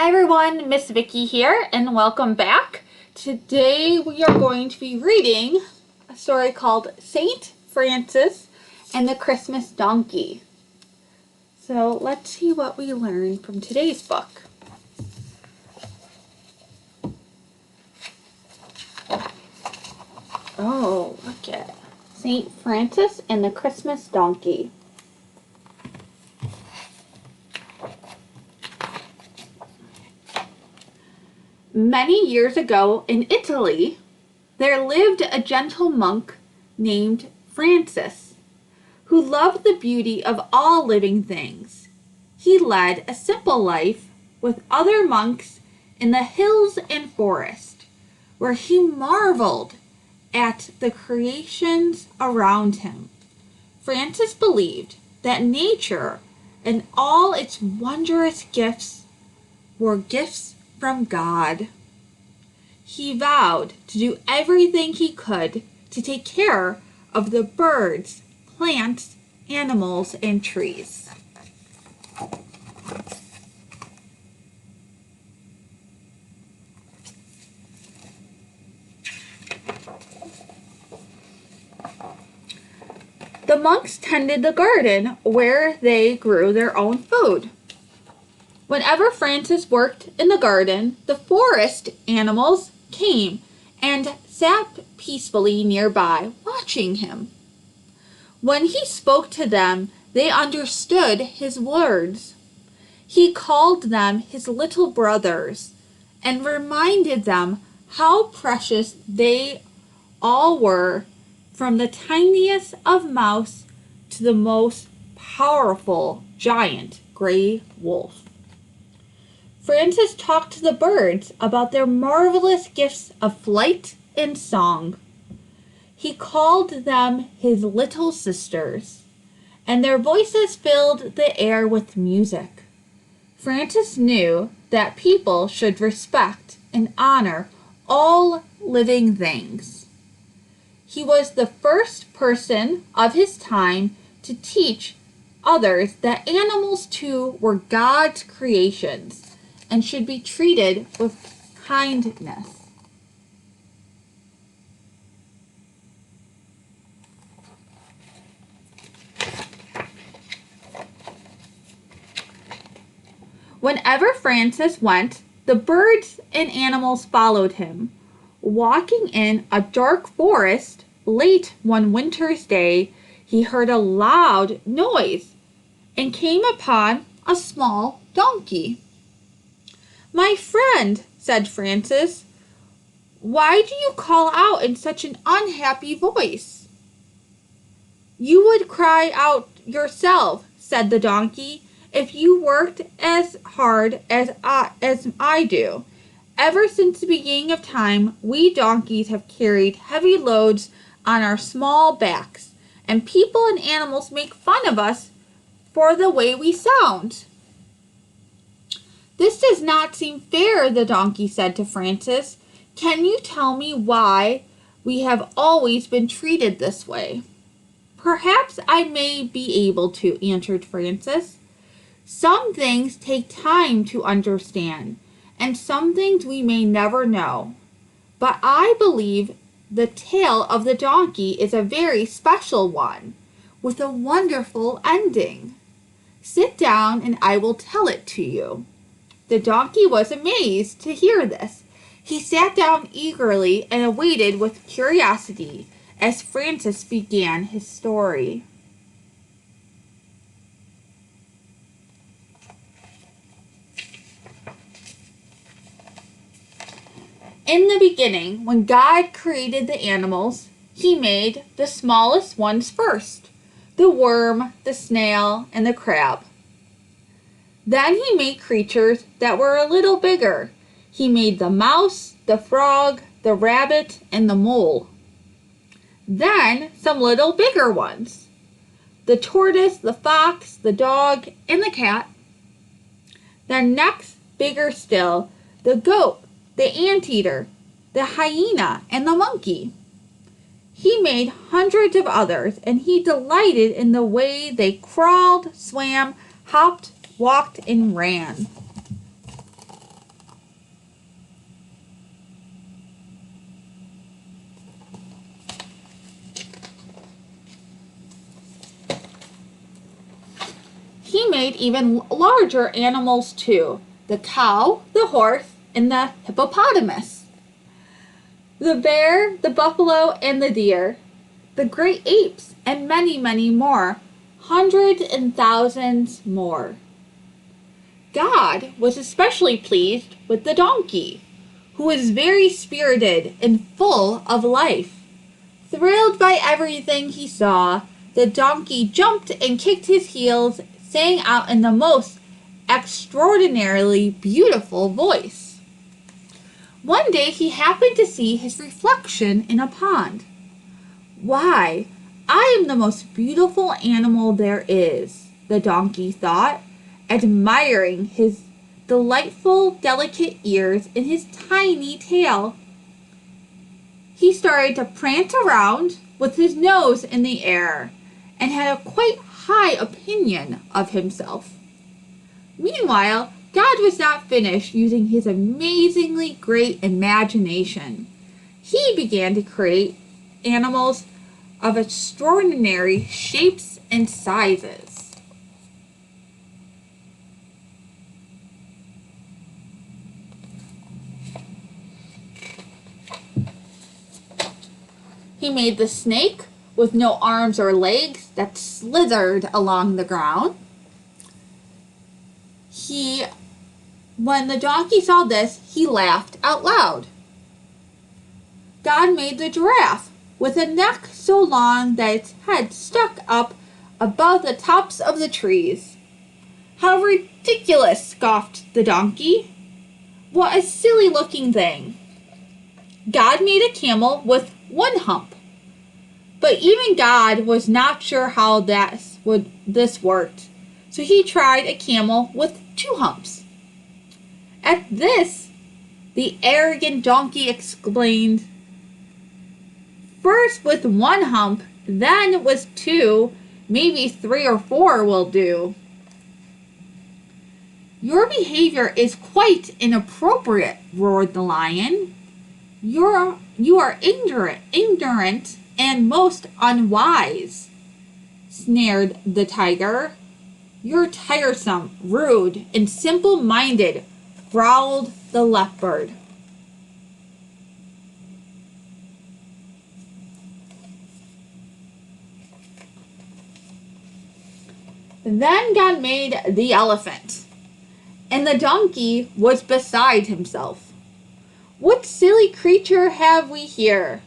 Hi everyone, Miss Vicky here, and welcome back. Today we are going to be reading a story called Saint Francis and the Christmas Donkey. So let's see what we learn from today's book. Oh, look at Saint Francis and the Christmas Donkey. Many years ago in Italy, there lived a gentle monk named Francis, who loved the beauty of all living things. He led a simple life with other monks in the hills and forest, where he marveled at the creations around him. Francis believed that nature and all its wondrous gifts were gifts from God. He vowed to do everything he could to take care of the birds, plants, animals, and trees. The monks tended the garden where they grew their own food. Whenever Francis worked in the garden, the forest animals came and sat peacefully nearby, watching him. When he spoke to them, they understood his words. He called them his little brothers and reminded them how precious they all were, from the tiniest of mouse to the most powerful giant gray wolf. Francis talked to the birds about their marvelous gifts of flight and song. He called them his little sisters, and their voices filled the air with music. Francis knew that people should respect and honor all living things. He was the first person of his time to teach others that animals too were God's creations and should be treated with kindness. Whenever Francis went, the birds and animals followed him. Walking in a dark forest late one winter's day, he heard a loud noise and came upon a small donkey. "My friend," said Francis, "why do you call out in such an unhappy voice?" "You would cry out yourself," said the donkey, "if you worked as hard as I do. Ever since the beginning of time, we donkeys have carried heavy loads on our small backs, and people and animals make fun of us for the way we sound." "This does not seem fair," the donkey said to Francis. "Can you tell me why we have always been treated this way?" "Perhaps I may be able to," answered Francis. "Some things take time to understand, and some things we may never know. But I believe the tale of the donkey is a very special one, with a wonderful ending. Sit down and I will tell it to you." The donkey was amazed to hear this. He sat down eagerly and awaited with curiosity as Francis began his story. In the beginning, when God created the animals, he made the smallest ones first, the worm, the snail, and the crab. Then he made creatures that were a little bigger. He made the mouse, the frog, the rabbit, and the mole. Then some little bigger ones, the tortoise, the fox, the dog, and the cat. Then next, bigger still, the goat, the anteater, the hyena, and the monkey. He made hundreds of others, and he delighted in the way they crawled, swam, hopped, walked, and ran. He made even larger animals too: the cow, the horse, and the hippopotamus, the bear, the buffalo, and the deer, the great apes, and many, many more, hundreds and thousands more. God was especially pleased with the donkey, who was very spirited and full of life. Thrilled by everything he saw, the donkey jumped and kicked his heels, sang out in the most extraordinarily beautiful voice. One day he happened to see his reflection in a pond. "Why, I am the most beautiful animal there is," the donkey thought, admiring his delightful, delicate ears and his tiny tail. He started to prance around with his nose in the air and had a quite high opinion of himself. Meanwhile, God was not finished using his amazingly great imagination. He began to create animals of extraordinary shapes and sizes. He made the snake with no arms or legs that slithered along the ground. When the donkey saw this, he laughed out loud. God made the giraffe with a neck so long that its head stuck up above the tops of the trees. "How ridiculous!" scoffed the donkey. "What a silly looking thing." God made a camel with one hump. But even God was not sure how this worked, so he tried a camel with two humps. At this, the arrogant donkey exclaimed, "First with one hump, then with two, maybe 3 or 4 will do." "Your behavior is quite inappropriate," roared the lion. You are ignorant and most unwise," sneered the tiger. "You're tiresome, rude, and simple-minded," growled the leopard. Then God made the elephant, and the donkey was beside himself. "What silly creature have we here?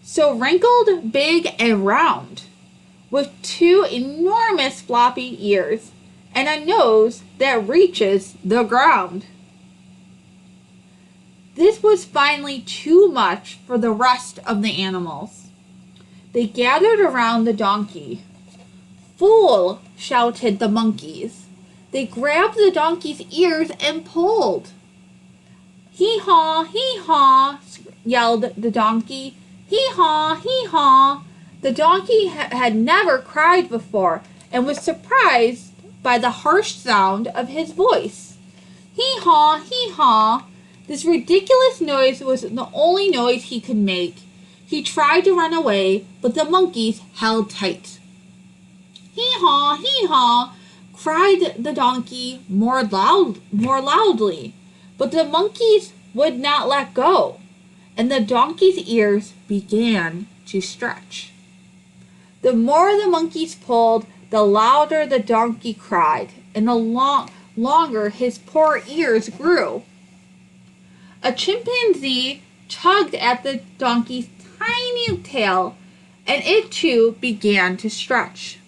So wrinkled, big, and round, with 2 enormous floppy ears and a nose that reaches the ground." This was finally too much for the rest of the animals. They gathered around the donkey. "Fool!" shouted the monkeys. They grabbed the donkey's ears and pulled. "Hee-haw, hee-haw," yelled the donkey. "Hee-haw, hee-haw." The donkey had never cried before and was surprised by the harsh sound of his voice. "Hee-haw, hee-haw." This ridiculous noise was the only noise he could make. He tried to run away, but the monkeys held tight. "Hee-haw, hee-haw," cried the donkey more loudly, but the monkeys would not let go, and the donkey's ears began to stretch. The more the monkeys pulled, the louder the donkey cried, and the longer his poor ears grew. A chimpanzee tugged at the donkey's tiny tail, and it too began to stretch.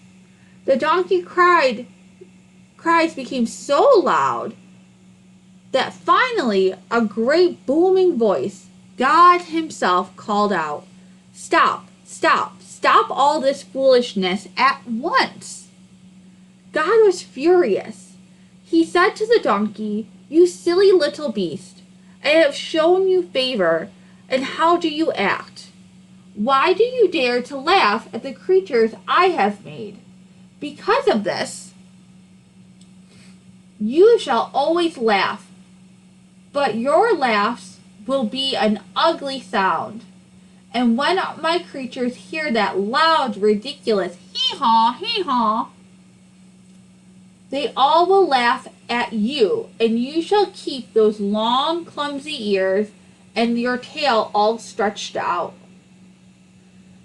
The donkey cries became so loud that finally a great booming voice, God himself, called out, "Stop, stop, stop all this foolishness at once." God was furious. He said to the donkey, "You silly little beast, I have shown you favor, and how do you act? Why do you dare to laugh at the creatures I have made? Because of this, you shall always laugh, but your laughs will be an ugly sound. And when my creatures hear that loud, ridiculous hee-haw, hee-haw, They all will laugh at you, and you shall keep those long, clumsy ears and your tail all stretched out.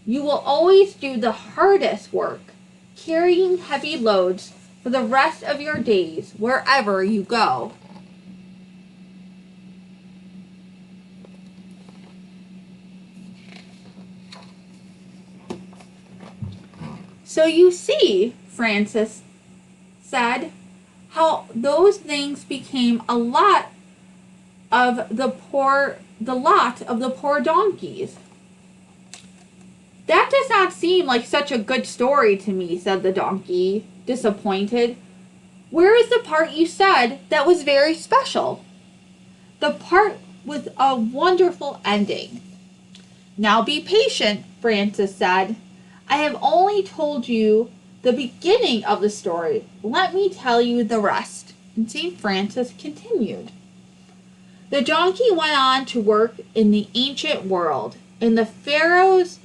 You will always do the hardest work, carrying heavy loads for the rest of your days wherever you go. So you see, Francis said, how those things became a lot of the lot of the poor donkeys. That does not seem like such a good story to me, said the donkey, disappointed. Where is the part you said that was very special? The part with a wonderful ending. Now be patient, Francis said. I have only told you the beginning of the story. Let me tell you the rest. And St. Francis continued. The donkey went on to work in the ancient world. In the pharaohs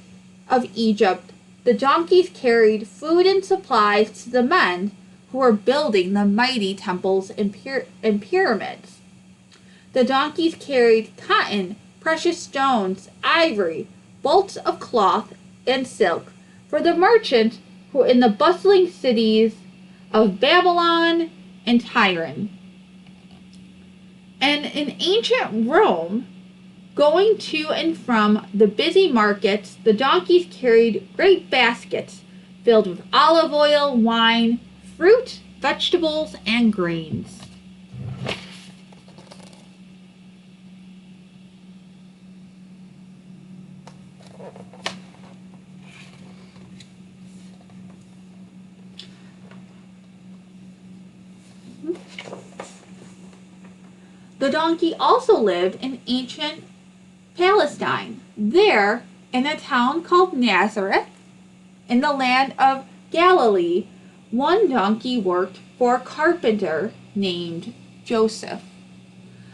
of Egypt, the donkeys carried food and supplies to the men who were building the mighty temples and pyramids. The donkeys carried cotton, precious stones, ivory, bolts of cloth, and silk for the merchants who were in the bustling cities of Babylon and Tyre. And in ancient Rome, going to and from the busy markets, the donkeys carried great baskets filled with olive oil, wine, fruit, vegetables, and grains. The donkey also lived in ancient Palestine. There, in a town called Nazareth, in the land of Galilee, one donkey worked for a carpenter named Joseph.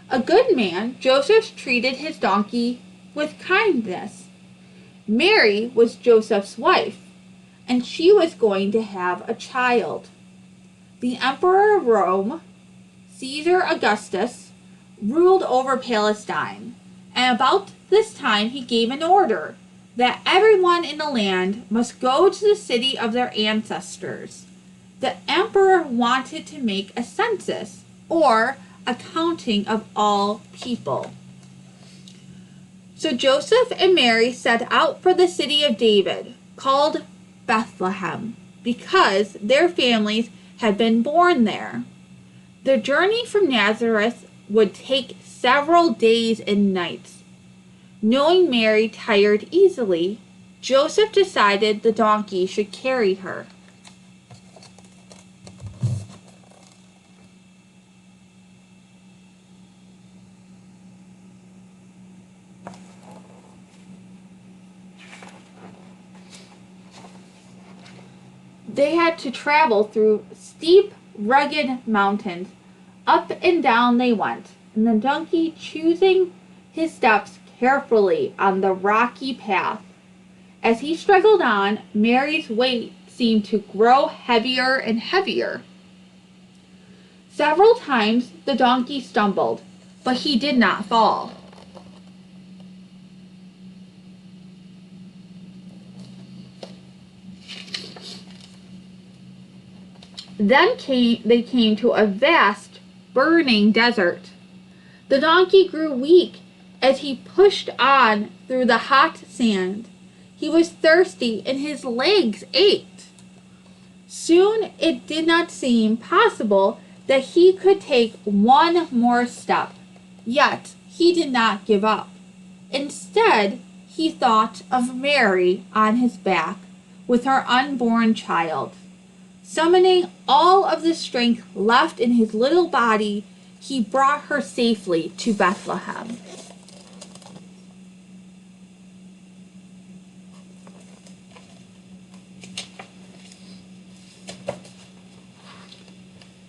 A good man, Joseph treated his donkey with kindness. Mary was Joseph's wife, and she was going to have a child. The Emperor of Rome, Caesar Augustus, ruled over Palestine, and about this time he gave an order that everyone in the land must go to the city of their ancestors. The emperor wanted to make a census, or a counting of all people. So Joseph and Mary set out for the city of David, called Bethlehem, because their families had been born there. The journey from Nazareth would take several days and nights. Knowing Mary tired easily, Joseph decided the donkey should carry her. They had to travel through steep, rugged mountains. Up and down they went, and the donkey choosing his steps carefully on the rocky path. As he struggled on, Mary's weight seemed to grow heavier and heavier. Several times the donkey stumbled, but he did not fall. Then they came to a vast, burning desert. The donkey grew weak as he pushed on through the hot sand. He was thirsty and his legs ached. Soon it did not seem possible that he could take one more step. Yet he did not give up. Instead, he thought of Mary on his back with her unborn child. Summoning all of the strength left in his little body, he brought her safely to Bethlehem.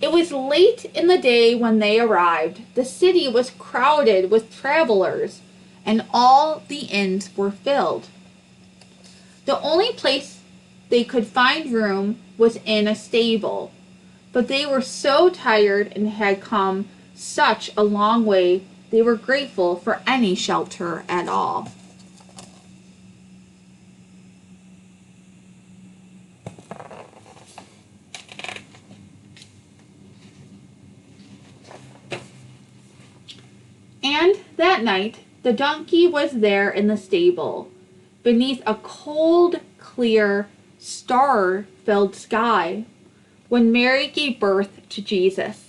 It was late in the day when they arrived. The city was crowded with travelers, and all the inns were filled. The only place they could find room was in a stable. but they were so tired and had come such a long way, they were grateful for any shelter at all. And that night, the donkey was there in the stable, beneath a cold, clear, star-filled sky, when Mary gave birth to Jesus.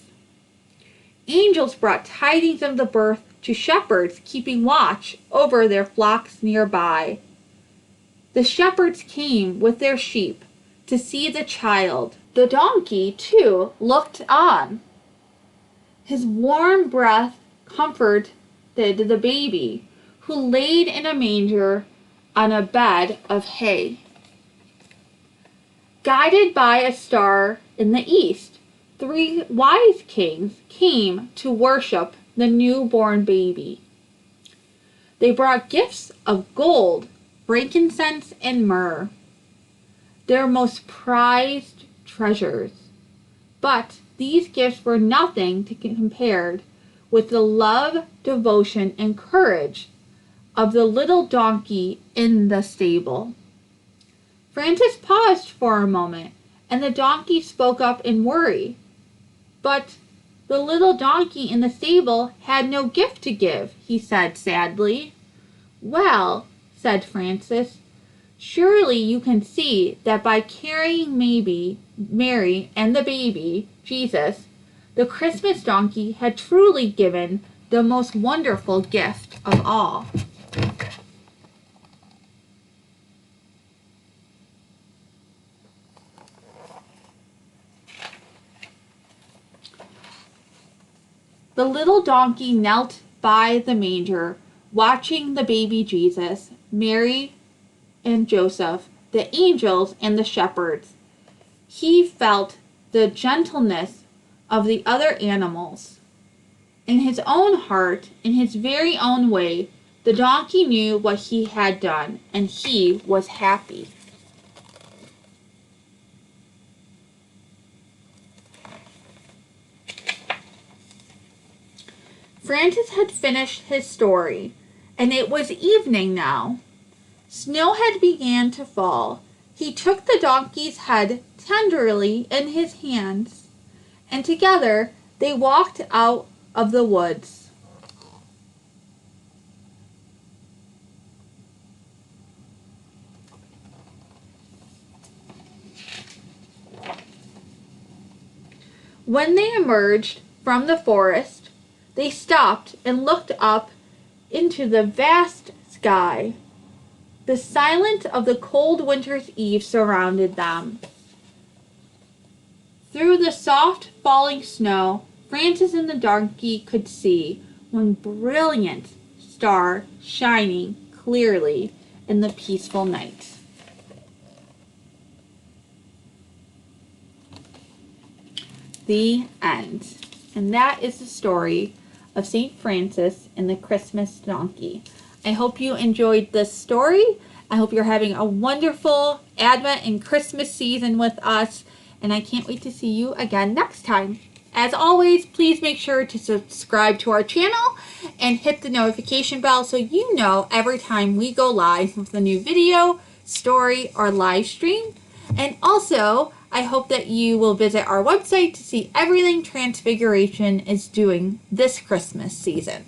Angels brought tidings of the birth to shepherds keeping watch over their flocks nearby. The shepherds came with their sheep to see the child. The donkey, too, looked on. His warm breath comforted the baby, who laid in a manger on a bed of hay. Guided by a star in the east, 3 wise kings came to worship the newborn baby. They brought gifts of gold, frankincense, and myrrh, their most prized treasures. But these gifts were nothing to compared with the love, devotion, and courage of the little donkey in the stable. Francis paused for a moment, and the donkey spoke up in worry. But the little donkey in the stable had no gift to give, he said sadly. Well, said Francis, surely you can see that by carrying Mary and the baby, Jesus, the Christmas donkey had truly given the most wonderful gift of all. The little donkey knelt by the manger, watching the baby Jesus, Mary and Joseph, the angels, and the shepherds. He felt the gentleness of the other animals. In his own heart, in his very own way, the donkey knew what he had done, and he was happy. Francis had finished his story, and it was evening now. Snow had begun to fall. He took the donkey's head tenderly in his hands, and together they walked out of the woods. When they emerged from the forest, they stopped and looked up into the vast sky. The silence of the cold winter's eve surrounded them. Through the soft falling snow, Francis and the donkey could see one brilliant star shining clearly in the peaceful night. The end. And that is the story of St. Francis and the Christmas donkey. I hope you enjoyed this story. I hope you're having a wonderful Advent and Christmas season with us, and I can't wait to see you again next time. As always, please make sure to subscribe to our channel and hit the notification bell so you know every time we go live with a new video, story, or live stream. And also, I hope that you will visit our website to see everything Transfiguration is doing this Christmas season.